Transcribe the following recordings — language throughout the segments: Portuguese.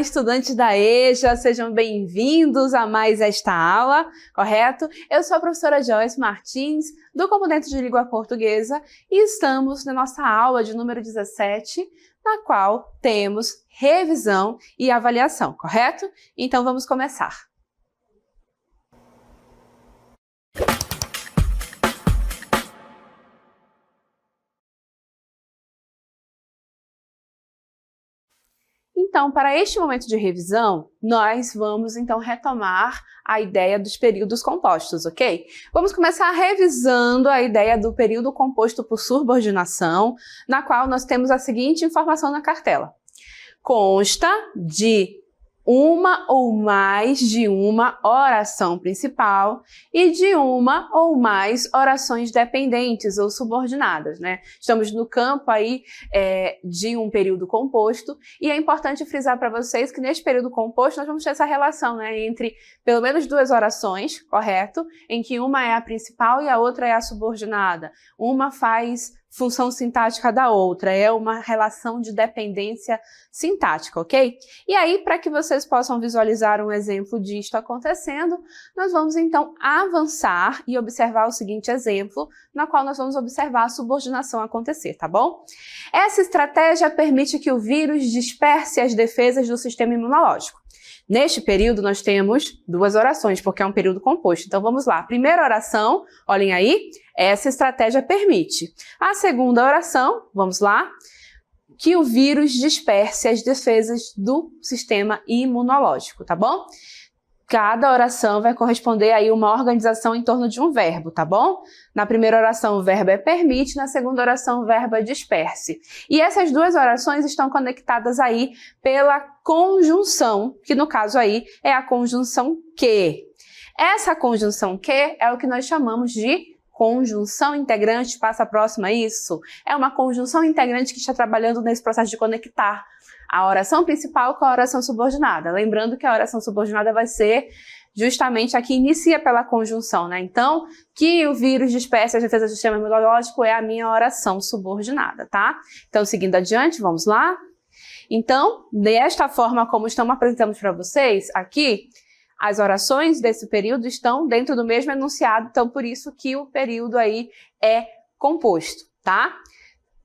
estudantes da EJA, sejam bem-vindos a mais esta aula, correto? Eu sou a professora Joyce Martins, do Componente de Língua Portuguesa, e estamos na nossa aula de número 17, na qual temos revisão e avaliação, correto? Então vamos começar. Então, para este momento de revisão, nós vamos então retomar a ideia dos períodos compostos, ok? Vamos começar revisando a ideia do período composto por subordinação, na qual nós temos a seguinte informação na cartela. Consta de uma ou mais de uma oração principal e de uma ou mais orações dependentes ou subordinadas, né? Estamos no campo aí de um período composto e é importante frisar para vocês que neste período composto nós vamos ter essa relação, né, entre pelo menos duas orações, correto? Em que uma é a principal e a outra é a subordinada. Uma faz função sintática da outra, é uma relação de dependência sintática, ok? E aí, para que vocês possam visualizar um exemplo disto acontecendo, nós vamos então avançar e observar o seguinte exemplo, na qual nós vamos observar a subordinação acontecer, tá bom? Essa estratégia permite que o vírus disperse as defesas do sistema imunológico. Neste período, nós temos duas orações, porque é um período composto. Então, vamos lá. Primeira oração, olhem aí, essa estratégia permite. A segunda oração, vamos lá, que o vírus disperse as defesas do sistema imunológico, tá bom? Cada oração vai corresponder aí uma organização em torno de um verbo, tá bom? Na primeira oração o verbo é permite, na segunda oração o verbo é disperse. E essas duas orações estão conectadas aí pela conjunção, que no caso aí é a conjunção que. Essa conjunção que é o que nós chamamos de conjunção integrante. Passa a próxima, isso. É uma conjunção integrante que está trabalhando nesse processo de conectar a oração principal com a oração subordinada. Lembrando que a oração subordinada vai ser justamente a que inicia pela conjunção, né? Então, que o vírus disperse as defesas do sistema imunológico é a minha oração subordinada, tá? Então, seguindo adiante, vamos lá? Então, desta forma como estamos apresentando para vocês aqui, as orações desse período estão dentro do mesmo enunciado, então por isso que o período aí é composto, tá?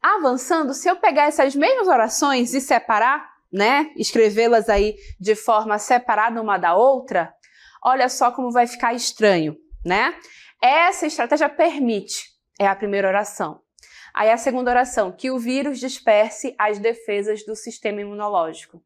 Avançando, se eu pegar essas mesmas orações e separar, né, escrevê-las aí de forma separada uma da outra, olha só como vai ficar estranho, né? Essa estratégia permite, é a primeira oração. Aí a segunda oração, que o vírus disperse as defesas do sistema imunológico.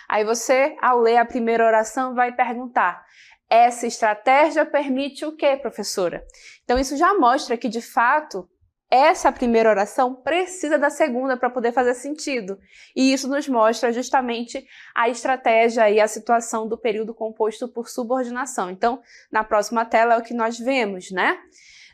Aí você, ao ler a primeira oração, vai perguntar, essa estratégia permite o quê, professora? Então isso já mostra que, de fato, essa primeira oração precisa da segunda para poder fazer sentido. E isso nos mostra justamente a estratégia e a situação do período composto por subordinação. Então, na próxima tela é o que nós vemos, né?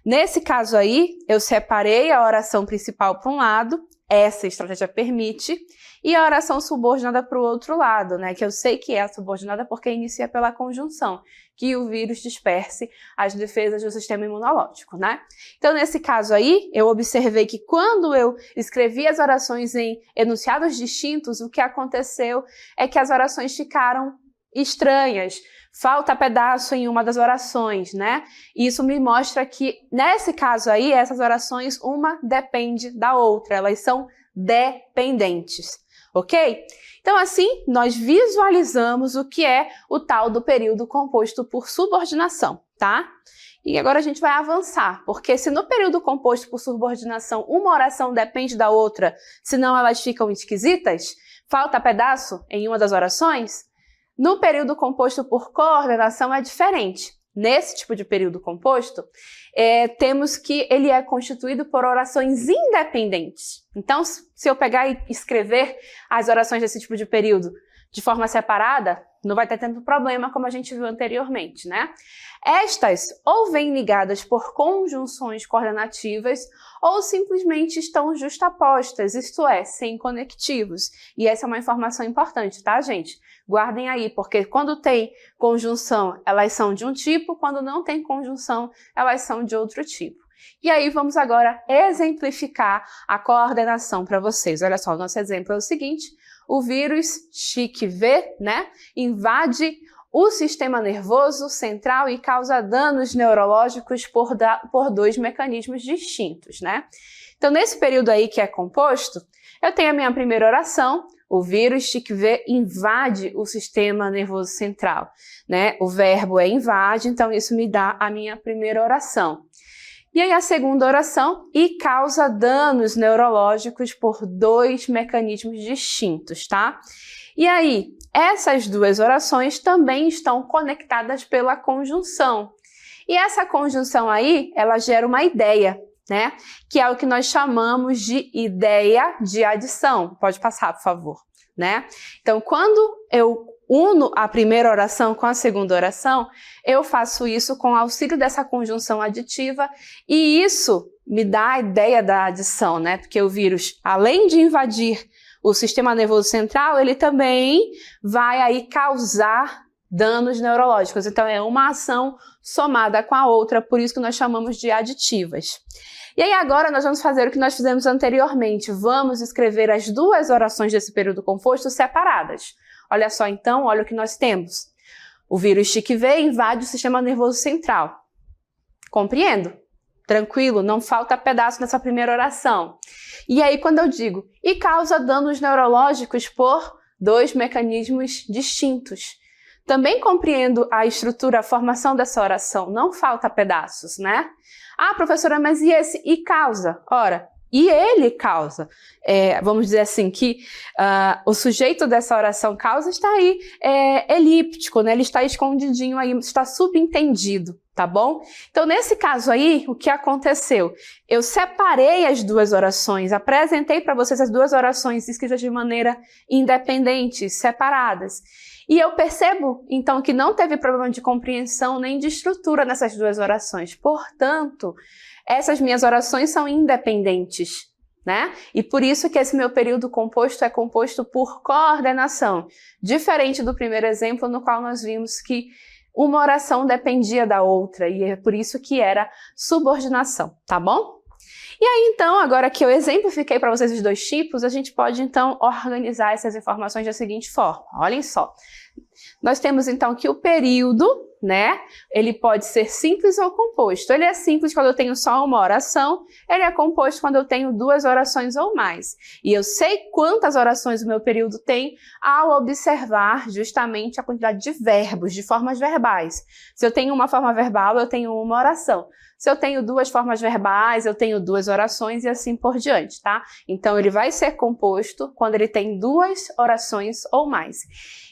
Nesse caso aí, eu separei a oração principal para um lado, essa estratégia permite, e a oração subordinada para o outro lado, né? Que eu sei que é a subordinada porque inicia pela conjunção, que o vírus disperse as defesas do sistema imunológico, né? Então, nesse caso aí, eu observei que quando eu escrevi as orações em enunciados distintos, o que aconteceu é que as orações ficaram estranhas. Falta pedaço em uma das orações, né? Isso me mostra que, nesse caso aí, essas orações, uma depende da outra, elas são dependentes, ok? Então, assim, nós visualizamos o que é o tal do período composto por subordinação, tá? E agora a gente vai avançar, porque se no período composto por subordinação uma oração depende da outra, senão elas ficam esquisitas, falta pedaço em uma das orações, no período composto por coordenação é diferente. Nesse tipo de período composto, temos que ele é constituído por orações independentes. Então, se eu pegar e escrever as orações desse tipo de período de forma separada, não vai ter tanto problema como a gente viu anteriormente, né? Estas ou vêm ligadas por conjunções coordenativas ou simplesmente estão justapostas, isto é, sem conectivos. E essa é uma informação importante, tá, gente? Guardem aí, porque quando tem conjunção, elas são de um tipo, quando não tem conjunção, elas são de outro tipo. E aí vamos agora exemplificar a coordenação para vocês. Olha só, o nosso exemplo é o seguinte: o vírus CHIKV, né, invade o sistema nervoso central e causa danos neurológicos por dois mecanismos distintos, né? Então, nesse período aí que é composto, eu tenho a minha primeira oração, o vírus CHIKV invade o sistema nervoso central, né? O verbo é invade, então isso me dá a minha primeira oração. E aí a segunda oração, e causa danos neurológicos por dois mecanismos distintos, tá? E aí, essas duas orações também estão conectadas pela conjunção. E essa conjunção aí, ela gera uma ideia, né? Que é o que nós chamamos de ideia de adição. Pode passar, por favor, né? Então, quando eu uno a primeira oração com a segunda oração, eu faço isso com o auxílio dessa conjunção aditiva e isso me dá a ideia da adição, né? Porque o vírus, além de invadir o sistema nervoso central, ele também vai aí causar danos neurológicos. Então, é uma ação somada com a outra, por isso que nós chamamos de aditivas. E aí agora nós vamos fazer o que nós fizemos anteriormente. Vamos escrever as duas orações desse período composto separadas. Olha só então, olha o que nós temos. O vírus CHIKV invade o sistema nervoso central. Compreendo? Tranquilo, não falta pedaço nessa primeira oração. E aí quando eu digo, e causa danos neurológicos por dois mecanismos distintos. Também compreendo a estrutura, a formação dessa oração, não falta pedaços, né? Ah, professora, mas e esse? E causa? Ora, e ele causa. Vamos dizer assim, que o sujeito dessa oração causa está aí elíptico, né? Ele está escondidinho aí, está subentendido, tá bom? Então, nesse caso aí, o que aconteceu? Eu separei as duas orações, apresentei para vocês as duas orações escritas de maneira independente, separadas. E eu percebo, então, que não teve problema de compreensão nem de estrutura nessas duas orações. Portanto, essas minhas orações são independentes, né? E por isso que esse meu período composto é composto por coordenação, diferente do primeiro exemplo no qual nós vimos que uma oração dependia da outra, e é por isso que era subordinação, tá bom? E aí, então, agora que eu exemplifiquei para vocês os dois tipos, a gente pode, então, organizar essas informações da seguinte forma. Olhem só. Nós temos, então, que o período, né, ele pode ser simples ou composto. Ele é simples quando eu tenho só uma oração, ele é composto quando eu tenho duas orações ou mais. E eu sei quantas orações o meu período tem ao observar justamente a quantidade de verbos, de formas verbais. Se eu tenho uma forma verbal, eu tenho uma oração. Se eu tenho duas formas verbais, eu tenho duas orações e assim por diante, tá? Então, ele vai ser composto quando ele tem duas orações ou mais.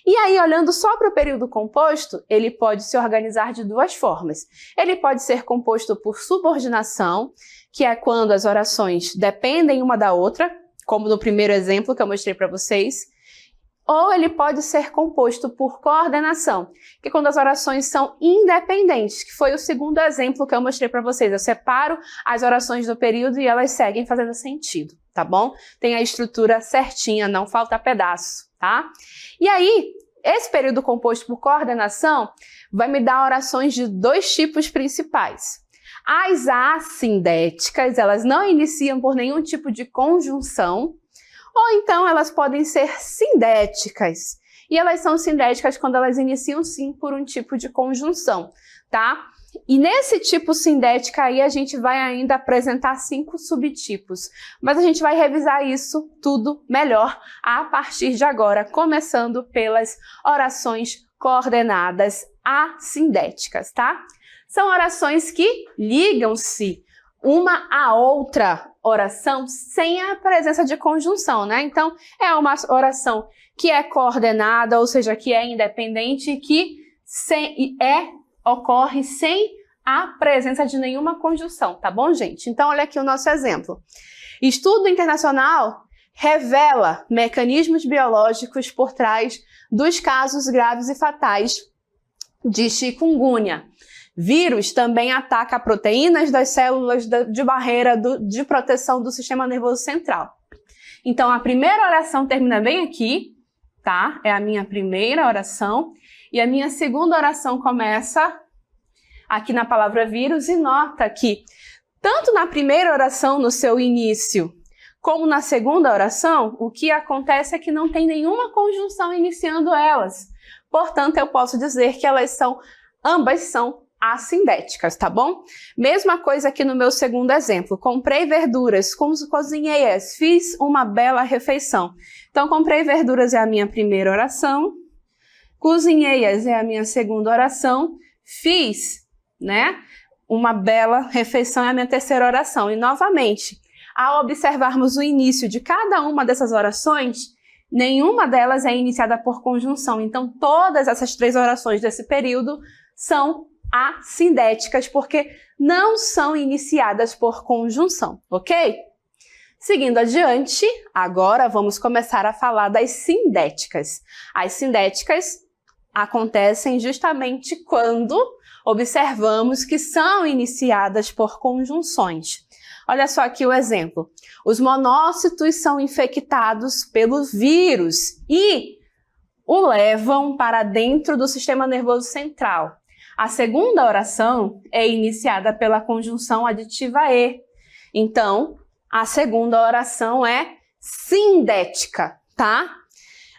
E aí, olhando só para o período composto, ele pode se organizar de duas formas. Ele pode ser composto por subordinação, que é quando as orações dependem uma da outra, como no primeiro exemplo que eu mostrei para vocês. Ou ele pode ser composto por coordenação, que é quando as orações são independentes, que foi o segundo exemplo que eu mostrei para vocês. Eu separo as orações do período e elas seguem fazendo sentido, tá bom? Tem a estrutura certinha, não falta pedaço, tá? E aí, esse período composto por coordenação vai me dar orações de dois tipos principais. As assindéticas, elas não iniciam por nenhum tipo de conjunção, ou então elas podem ser sindéticas. E elas são sindéticas quando elas iniciam sim por um tipo de conjunção, tá? E nesse tipo sindética aí a gente vai ainda apresentar 5 subtipos. Mas a gente vai revisar isso tudo melhor a partir de agora, começando pelas orações coordenadas assindéticas, tá? São orações que ligam-se uma a outra oração sem a presença de conjunção, né? Então, é uma oração que é coordenada, ou seja, que é independente e que ocorre sem a presença de nenhuma conjunção, tá bom, gente? Então, olha aqui o nosso exemplo. Estudo internacional revela mecanismos biológicos por trás dos casos graves e fatais de chikungunya. Vírus também ataca proteínas das células de barreira de proteção do sistema nervoso central. Então, a primeira oração termina bem aqui, tá? É a minha primeira oração. E a minha segunda oração começa aqui na palavra vírus e nota que, tanto na primeira oração, no seu início, Como na segunda oração, o que acontece é que não tem nenhuma conjunção iniciando elas. Portanto, eu posso dizer que ambas são assindéticas, tá bom? Mesma coisa aqui no meu segundo exemplo. Comprei verduras, cozinhei-as, fiz uma bela refeição. Então, comprei verduras é a minha primeira oração, cozinhei-as é a minha segunda oração, fiz, né, uma bela refeição é a minha terceira oração. E, novamente, ao observarmos o início de cada uma dessas orações, nenhuma delas é iniciada por conjunção. Então, todas essas 3 orações desse período são assindéticas, porque não são iniciadas por conjunção, ok? Seguindo adiante, agora vamos começar a falar das sindéticas. As sindéticas acontecem justamente quando observamos que são iniciadas por conjunções. Olha só aqui o exemplo. Os monócitos são infectados pelo vírus e o levam para dentro do sistema nervoso central. A segunda oração é iniciada pela conjunção aditiva e. Então, a segunda oração é sindética, tá?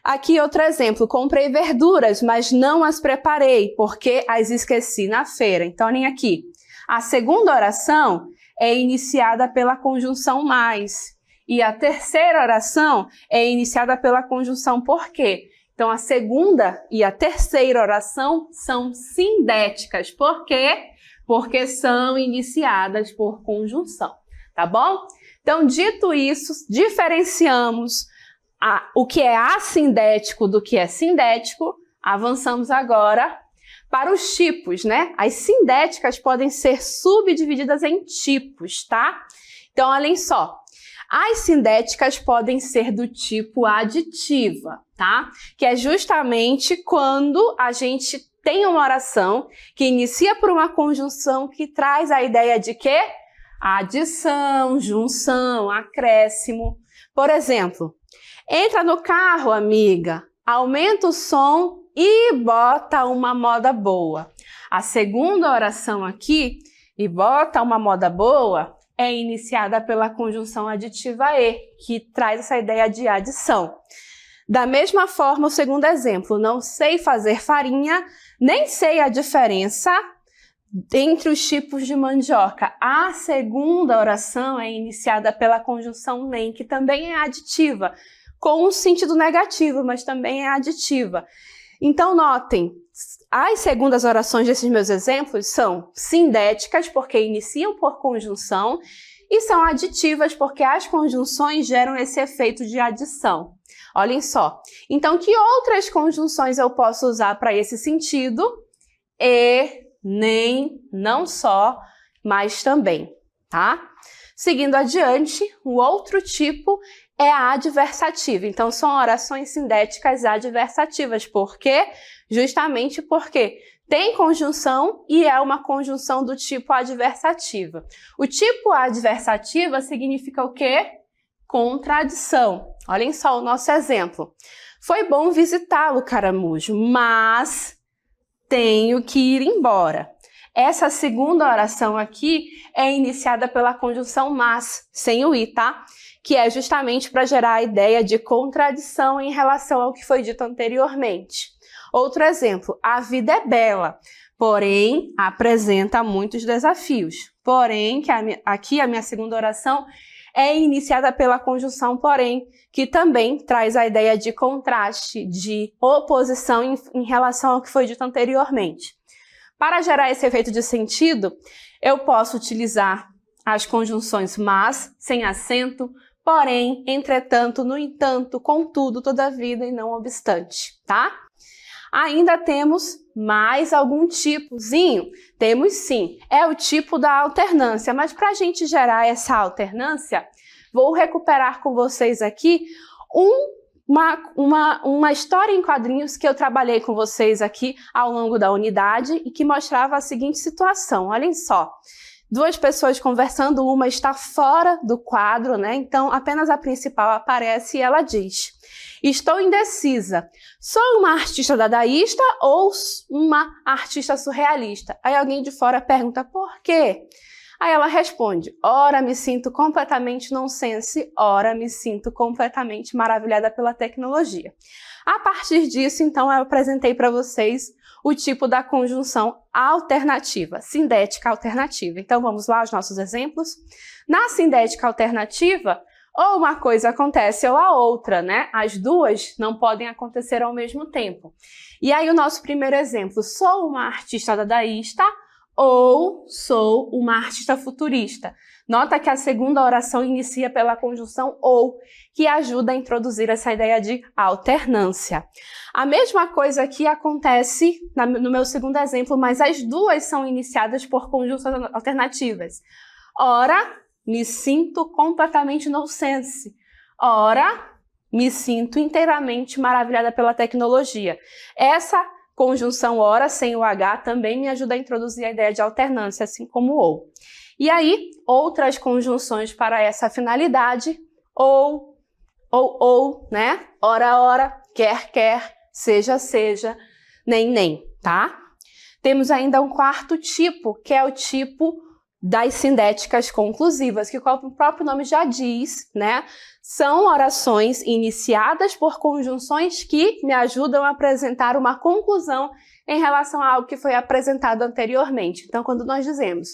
Aqui outro exemplo. Comprei verduras, mas não as preparei, porque as esqueci na feira. Então, olhem aqui. A segunda oração é iniciada pela conjunção mais. E a terceira oração é iniciada pela conjunção por quê? Então, a segunda e a terceira oração são sindéticas. Por quê? Porque são iniciadas por conjunção, tá bom? Então, dito isso, diferenciamos o que é assindético do que é sindético. Avançamos agora para os tipos, né? As sindéticas podem ser subdivididas em tipos, tá? Então, olhem só. As sindéticas podem ser do tipo aditiva, tá? Que é justamente quando a gente tem uma oração que inicia por uma conjunção que traz a ideia de quê? Adição, junção, acréscimo. Por exemplo, entra no carro, amiga, aumenta o som e bota uma moda boa. A segunda oração aqui, e bota uma moda boa, é iniciada pela conjunção aditiva e, que traz essa ideia de adição. Da mesma forma, o segundo exemplo, não sei fazer farinha, nem sei a diferença entre os tipos de mandioca. A segunda oração é iniciada pela conjunção nem, que também é aditiva, com um sentido negativo, mas também é aditiva. Então, notem, as segundas orações desses meus exemplos são sindéticas, porque iniciam por conjunção, e são aditivas, porque as conjunções geram esse efeito de adição. Olhem só. Então, que outras conjunções eu posso usar para esse sentido? E, nem, não só, mas também, tá? Seguindo adiante, o outro tipo é a adversativa. Então, são orações sindéticas adversativas. Por quê? Justamente porque tem conjunção e é uma conjunção do tipo adversativa. O tipo adversativa significa o quê? Contradição. Olhem só o nosso exemplo. Foi bom visitá-lo, caramujo, mas tenho que ir embora. Essa segunda oração aqui é iniciada pela conjunção mas, sem o i, tá? Que é justamente para gerar a ideia de contradição em relação ao que foi dito anteriormente. Outro exemplo, a vida é bela, porém apresenta muitos desafios. Porém, aqui a minha segunda oração é iniciada pela conjunção porém, que também traz a ideia de contraste, de oposição em relação ao que foi dito anteriormente. Para gerar esse efeito de sentido, eu posso utilizar as conjunções mas, sem acento, porém, entretanto, no entanto, contudo, todavia e não obstante, tá? Ainda temos mais algum tipozinho? Temos sim, é o tipo da alternância, mas para a gente gerar essa alternância, vou recuperar com vocês aqui uma história em quadrinhos que eu trabalhei com vocês aqui ao longo da unidade e que mostrava a seguinte situação, olhem só. Duas pessoas conversando, uma está fora do quadro, né? Então apenas a principal aparece e ela diz: estou indecisa, sou uma artista dadaísta ou uma artista surrealista? Aí alguém de fora pergunta, por quê? Aí ela responde, ora me sinto completamente nonsense, ora me sinto completamente maravilhada pela tecnologia. A partir disso, então, eu apresentei para vocês o tipo da conjunção alternativa, sindética alternativa. Então, vamos lá aos nossos exemplos. Na sindética alternativa, ou uma coisa acontece ou a outra, né? As duas não podem acontecer ao mesmo tempo. E aí, o nosso primeiro exemplo, sou uma artista dadaísta ou sou uma artista futurista. Nota que a segunda oração inicia pela conjunção ou, que ajuda a introduzir essa ideia de alternância. A mesma coisa aqui acontece no meu segundo exemplo, mas as duas são iniciadas por conjunções alternativas. Ora, me sinto completamente nonsense. Ora, me sinto inteiramente maravilhada pela tecnologia. Essa conjunção ora sem o H também me ajuda a introduzir a ideia de alternância, assim como ou. E aí, outras conjunções para essa finalidade, ou, né? Ora, ora, quer, quer, seja, seja, nem, tá? Temos ainda um quarto tipo, que é o tipo das sindéticas conclusivas, que como o próprio nome já diz, né? São orações iniciadas por conjunções que me ajudam a apresentar uma conclusão em relação a algo que foi apresentado anteriormente. Então, quando nós dizemos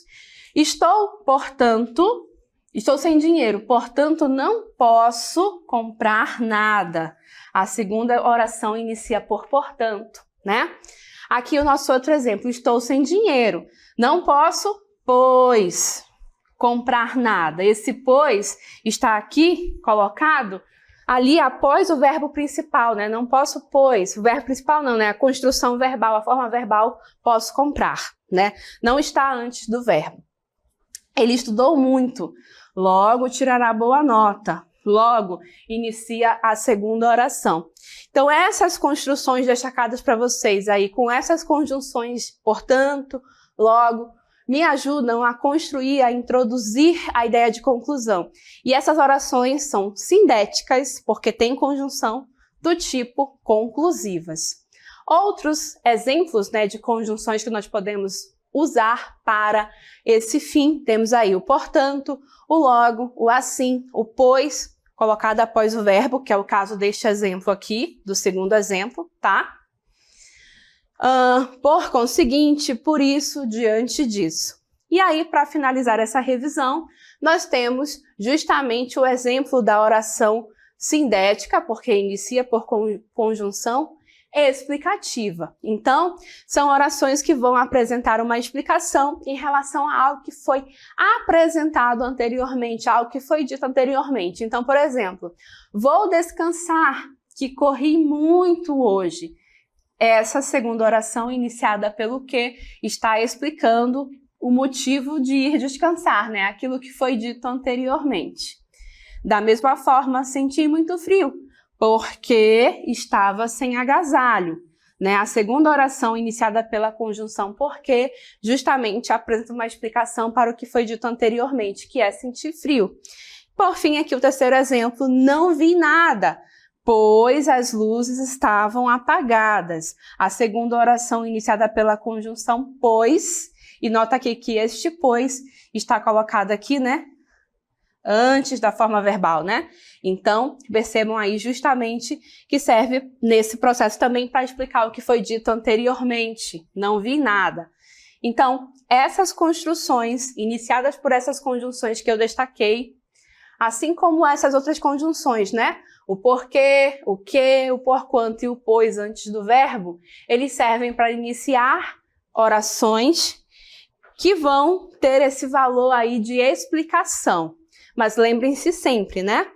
estou sem dinheiro, portanto não posso comprar nada. A segunda oração inicia por portanto, né? Aqui o nosso outro exemplo, estou sem dinheiro, não posso, pois, comprar nada. Esse pois está aqui colocado ali após o verbo principal, né? Não posso, pois. O verbo principal não, né? A construção verbal, a forma verbal, posso comprar, né? Não está antes do verbo. Ele estudou muito, logo tirará boa nota. Logo, inicia a segunda oração. Então, essas construções destacadas para vocês aí, com essas conjunções, portanto, logo, me ajudam a construir, a introduzir a ideia de conclusão. E essas orações são sindéticas, porque têm conjunção do tipo conclusivas. Outros exemplos, né, de conjunções que nós podemos usar para esse fim, temos aí o portanto, o logo, o assim, o pois, colocado após o verbo, que é o caso deste exemplo aqui, do segundo exemplo, tá? Por conseguinte, por isso, diante disso. E aí, para finalizar essa revisão, nós temos justamente o exemplo da oração sindética, porque inicia por conjunção explicativa. Então, são orações que vão apresentar uma explicação em relação a algo que foi apresentado anteriormente, algo que foi dito anteriormente. Então, por exemplo, vou descansar, que corri muito hoje. Essa segunda oração, iniciada pelo que, está explicando o motivo de ir descansar, né? Aquilo que foi dito anteriormente. Da mesma forma, senti muito frio, porque estava sem agasalho, né? A segunda oração, iniciada pela conjunção porque, justamente apresenta uma explicação para o que foi dito anteriormente, que é sentir frio. Por fim, aqui o terceiro exemplo, não vi nada, pois as luzes estavam apagadas. A segunda oração, iniciada pela conjunção pois, e nota aqui que este pois está colocado aqui, né? Antes da forma verbal, né? Então, percebam aí justamente que serve nesse processo também para explicar o que foi dito anteriormente. Não vi nada. Então, essas construções, iniciadas por essas conjunções que eu destaquei, assim como essas outras conjunções, né? O porquê, o que, o porquanto e o pois antes do verbo, eles servem para iniciar orações que vão ter esse valor aí de explicação. Mas lembrem-se sempre, né?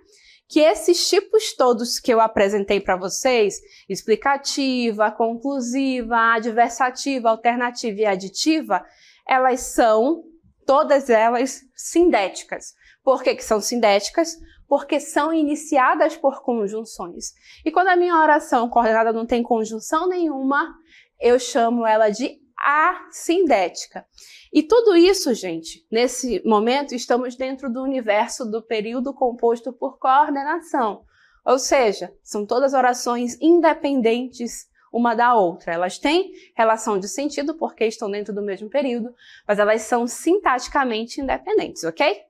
Que esses tipos todos que eu apresentei para vocês, explicativa, conclusiva, adversativa, alternativa e aditiva, elas são, todas elas, sindéticas. Por que são sindéticas? Porque são iniciadas por conjunções. E quando a minha oração coordenada não tem conjunção nenhuma, eu chamo ela de assindética. E tudo isso, gente, nesse momento estamos dentro do universo do período composto por coordenação. Ou seja, são todas orações independentes uma da outra. Elas têm relação de sentido porque estão dentro do mesmo período, mas elas são sintaticamente independentes, ok?